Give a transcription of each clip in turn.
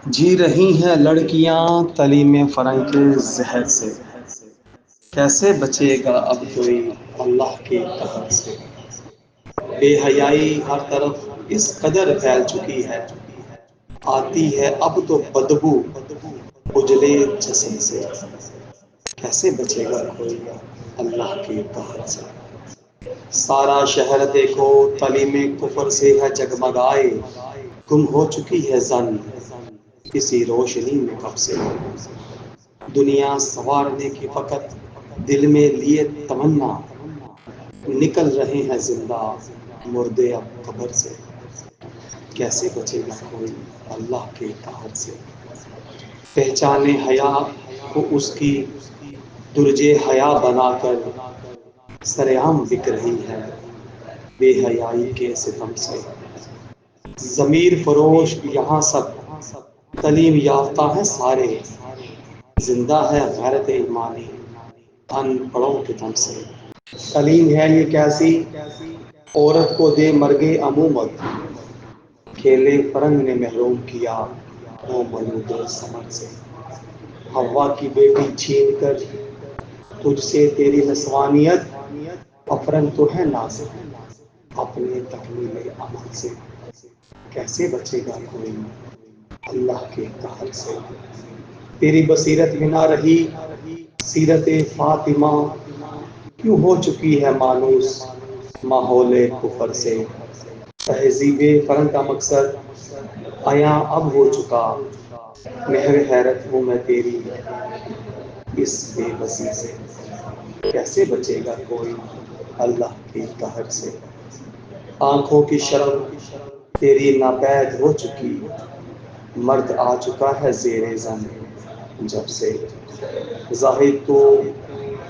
جی رہی ہیں لڑکیاں تعلیم فرنگ کے زہر سے، کیسے بچے گا اب کوئی اللہ کے قہر سے؟ بے حیائی ہر طرف اس قدر پھیل چکی ہے، آتی ہے اب تو بدبو اجلے جسم سے، کیسے بچے گا کوئی اللہ کے قہر سے؟ سارا شہر دیکھو تعلیم کفر سے ہے جگمگائے، گم ہو چکی ہے زن کسی روشنی میں کب سے، دنیا سنوارنے کی فقط دل میں لیے تمنا، نکل رہے ہیں زندہ مردے اب قبر سے، کیسے بچے گا کوئی اللہ کے قہر سے؟ پہچانے حیا کو اس کی درج حیا بنا کر سریعام بک رہی ہے بے حیائی کے ستم سے، ضمیر فروش یہاں سب تعلیم یافتہ ہے سارے، زندہ ہے غیرت ایمانی ان پڑھوں کے دم سے، تعلیم ہے یہ کیسی عورت کو دے مرگے عمومت، کھیلے فرنگ نے محروم کیا وہ ملود سمن سے، ہوا کی بیٹی چھین کر تجھ سے تیری نسوانیت، افرن تو ہے نازک اپنے تکمیل عمل سے، کیسے بچے گا کوئی اللہ کے قہر سے؟ تیری بصیرت میں نہ رہی سیرت فاطمہ، کیوں ہو چکی ہے مانوس ماحول کفر سے، تہذیب فرنگ کا مقصد عیاں اب ہو چکا، مہر حیرت ہوں میں تیری اس بے بسی سے، کیسے بچے گا کوئی اللہ کے قہر سے؟ آنکھوں کی شرم تیری ناپید ہو چکی، مرد آ چکا ہے زیر زن جب سے، ظاہر تو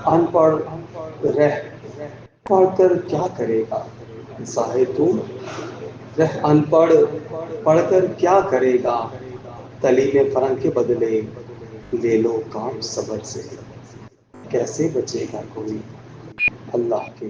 ان پڑھ رہ پڑھ کر کیا کرے گا، ظاہر تو رہ ان پڑھ پڑھ کر کیا کرے گا، تعلیم فرنگ کے بدلے لے لو کام صبر سے، کیسے بچے گا کوئی اللہ کے